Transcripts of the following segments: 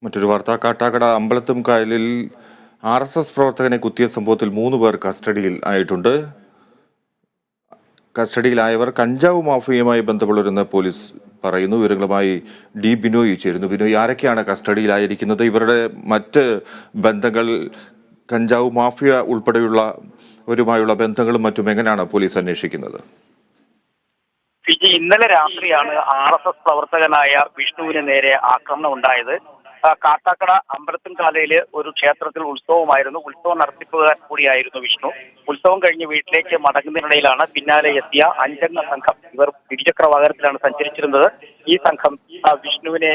മറ്റൊരു വാർത്ത, കാട്ടാക്കട അമ്പലത്തും കായലിൽ RSS പ്രവർത്തകനെ കുത്തിയ സംഭവത്തിൽ 3 പേർ കസ്റ്റഡിയിൽ ആയിട്ടുണ്ട്. കസ്റ്റഡിയിലായവർ കഞ്ചാവ് മാഫിയയുമായി ബന്ധമുള്ളവരെന്ന് പോലീസ് പറയുന്നു. വിവരങ്ങളുമായി ഡി ബിനോയ് ചേരുന്നു. ബിനോയ്, ആരൊക്കെയാണ് കസ്റ്റഡിയിലായിരിക്കുന്നത്? ഇവരുടെ മറ്റ് ബന്ധങ്ങൾ, കഞ്ചാവ് മാഫിയ ഉൾപ്പെടെയുള്ളവരുമായുള്ള ബന്ധങ്ങളും മറ്റും എങ്ങനെയാണ് പോലീസ് അന്വേഷിക്കുന്നത്? ഇന്നലെ രാത്രിയാണ് RSS പ്രവർത്തകനായ വിഷ്ണുവിന് നേരെ ആക്രമണം ഉണ്ടായത്. കാട്ടാക്കട അമ്പലത്തുംകാലയില് ഒരു ക്ഷേത്രത്തിൽ ഉത്സവമായിരുന്നു. ഉത്സവം നടത്തിപ്പുകാരൻ കൂടിയായിരുന്നു വിഷ്ണു. ഉത്സവം കഴിഞ്ഞ് വീട്ടിലേക്ക് മടങ്ങുന്നതിനിടയിലാണ് പിന്നാലെ എത്തിയ 5 സംഘം. ഇവർ ഇരുചക്ര വാഹനത്തിലാണ് സഞ്ചരിച്ചിരുന്നത്. ഈ സംഘം വിഷ്ണുവിനെ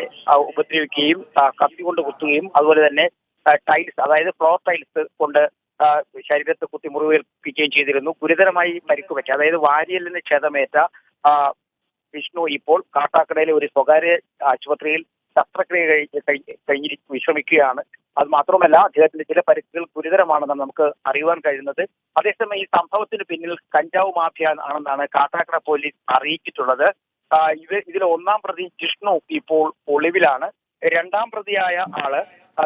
ഉപദ്രവിക്കുകയും കത്തികൊണ്ട് കുത്തുകയും അതുപോലെ തന്നെ ടൈൽസ്, അതായത് ഫ്ലോർ ടൈൽസ് കൊണ്ട് ശരീരത്തെ കുത്തി മുറിവേൽപ്പിക്കുകയും ചെയ്തിരുന്നു. ഗുരുതരമായി പരിക്കുപറ്റി, അതായത് വാരിയലിന് ക്ഷതമേറ്റ വിഷ്ണു ഇപ്പോൾ കാട്ടാക്കടയിലെ ഒരു സ്വകാര്യ ആശുപത്രിയിൽ ശസ്ത്രക്രിയ കഴിഞ്ഞ് വിശ്രമിക്കുകയാണ്. അത് മാത്രമല്ല, അദ്ദേഹത്തിന്റെ ചില പരിക്കുകൾ ഗുരുതരമാണെന്നാണ് നമുക്ക് അറിയുവാൻ കഴിയുന്നത്. അതേസമയം ഈ സംഭവത്തിന് പിന്നിൽ കഞ്ചാവ് മാഫിയ ആണെന്നാണ് കാട്ടാക്കട പോലീസ് അറിയിച്ചിട്ടുള്ളത്. ഇതിൽ 1-ാം പ്രതി ജിഷ്ണു ഇപ്പോൾ ഒളിവിലാണ്. 2-ാം പ്രതിയായ ആള്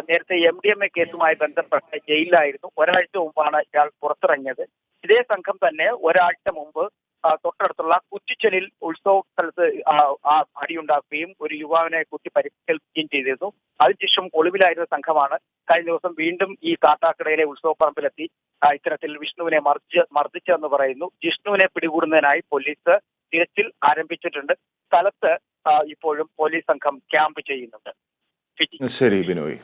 നേരത്തെ MDMA കേസുമായി ബന്ധപ്പെട്ട് ജയിലിലായിരുന്നു. ഒരാഴ്ച മുമ്പാണ് ഇയാൾ പുറത്തിറങ്ങിയത്. ഇതേ സംഘം തന്നെ ഒരാഴ്ച മുമ്പ് തൊട്ടടുത്തുള്ള കുറ്റിച്ചലിൽ ഉത്സവ സ്ഥലത്ത് അടിയുണ്ടാക്കുകയും ഒരു യുവാവിനെ കുത്തി പരിക്കേൽപ്പിക്കുകയും ചെയ്തിരുന്നു. അതിനുശേഷം ഒളിവിലായിരുന്ന സംഘമാണ് കഴിഞ്ഞ ദിവസം വീണ്ടും ഈ കാട്ടാക്കടയിലെ ഉത്സവപ്പറമ്പിലെത്തി ഇത്തരത്തിൽ വിഷ്ണുവിനെ മർദ്ദിച്ചെന്ന് പറയുന്നു. ജിഷ്ണുവിനെ പിടികൂടുന്നതിനായി പോലീസ് തിരച്ചിൽ ആരംഭിച്ചിട്ടുണ്ട്. സ്ഥലത്ത് ഇപ്പോഴും പോലീസ് സംഘം ക്യാമ്പ് ചെയ്യുന്നുണ്ട്. ശരി ബിനോയ്.